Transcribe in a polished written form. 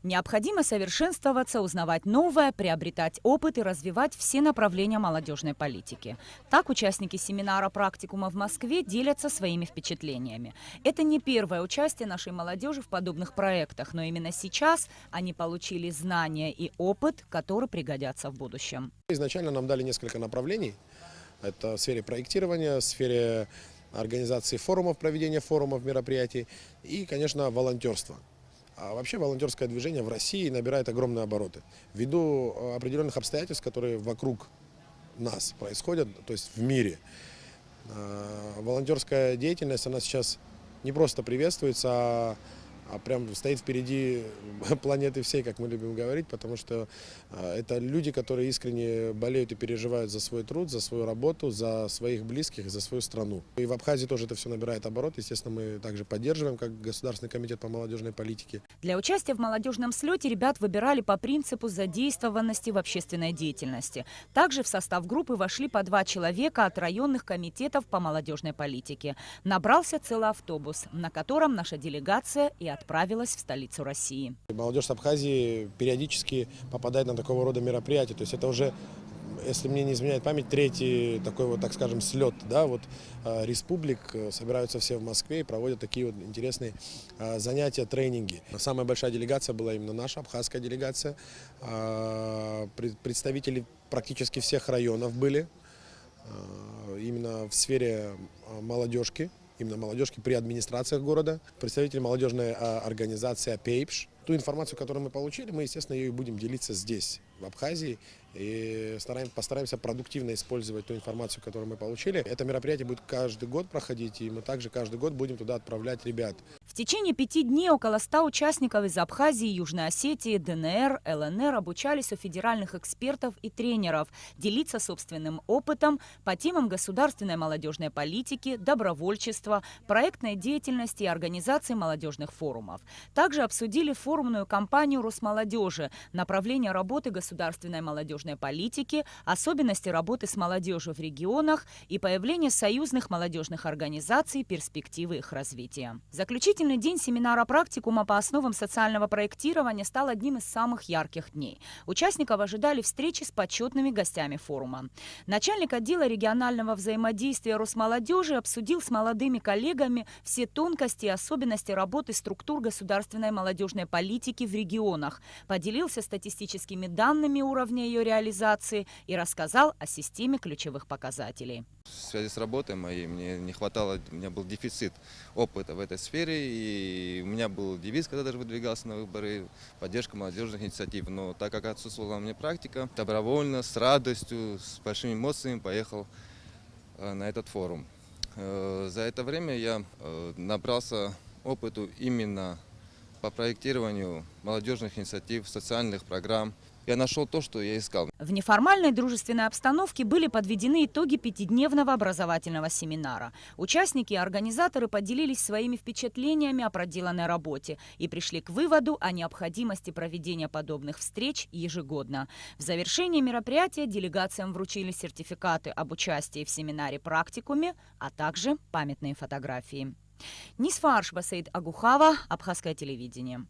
Необходимо совершенствоваться, узнавать новое, приобретать опыт и развивать все направления молодежной политики. Так участники семинара «Практикума» в Москве делятся своими впечатлениями. Это не первое участие нашей молодежи в подобных проектах, но именно сейчас они получили знания и опыт, которые пригодятся в будущем. Изначально нам дали несколько направлений. Это в сфере проектирования, в сфере организации форумов, проведения форумов, мероприятий и, конечно, волонтерства. А вообще волонтерское движение в России набирает огромные обороты. Ввиду определенных обстоятельств, которые вокруг нас происходят, то есть в мире, волонтерская деятельность, она сейчас не просто приветствуется, а прям стоит впереди планеты всей, как мы любим говорить, потому что это люди, которые искренне болеют и переживают за свой труд, за свою работу, за своих близких, за свою страну. И в Абхазии тоже это все набирает оборот. Естественно, мы также поддерживаем, как Государственный комитет по молодежной политике. Для участия в молодежном слете ребят выбирали по принципу задействованности в общественной деятельности. Также в состав группы вошли по 2 человека от районных комитетов по молодежной политике. Набрался целый автобус, на котором наша делегация и отправилась в столицу России. Молодежь с Абхазии периодически попадает на такого рода мероприятия. То есть это уже, если мне не изменяет память, 3-й такой вот, так скажем, слет, да, вот республик. Собираются все в Москве и проводят такие вот интересные занятия, тренинги. Самая большая делегация была именно наша, абхазская делегация. Представители практически всех районов были именно в сфере молодежки. Именно молодежки при администрациях города, представители молодежной организации АПЕЙПШ. Ту информацию, которую мы получили, мы, естественно, ее и будем делиться здесь, в Абхазии. И постараемся продуктивно использовать ту информацию, которую мы получили. Это мероприятие будет каждый год проходить, и мы также каждый год будем туда отправлять ребят. В течение 5 дней около 100 участников из Абхазии, Южной Осетии, ДНР, ЛНР обучались у федеральных экспертов и тренеров делиться собственным опытом по темам государственной молодежной политики, добровольчества, проектной деятельности и организации молодежных форумов. Также обсудили форумную кампанию Росмолодежи, направление работы государственной молодежной политики, особенности работы с молодежью в регионах и появление союзных молодежных организаций, перспективы их развития. Заключительный день семинара «Практикума» по основам социального проектирования стал одним из самых ярких дней. Участников ожидали встречи с почетными гостями форума. Начальник отдела регионального взаимодействия Росмолодежи обсудил с молодыми коллегами все тонкости и особенности работы структур государственной молодежной политики в регионах, поделился статистическими данными уровня ее реализации и рассказал о системе ключевых показателей. В связи с работой моей мне не хватало, у меня был дефицит опыта в этой сфере, и у меня был девиз, когда даже выдвигался на выборы, поддержка молодежных инициатив. Но так как отсутствовала мне практика, добровольно, с радостью, с большими эмоциями поехал на этот форум. За это время я набрался опыту именно по проектированию молодежных инициатив, социальных программ. Я нашел то, что я искал. В неформальной дружественной обстановке были подведены итоги 5-дневного образовательного семинара. Участники и организаторы поделились своими впечатлениями о проделанной работе и пришли к выводу о необходимости проведения подобных встреч ежегодно. В завершении мероприятия делегациям вручили сертификаты об участии в семинаре «Практикуме», а также памятные фотографии. Нисфа Аршба, Саид Агухава, Абхазское телевидение.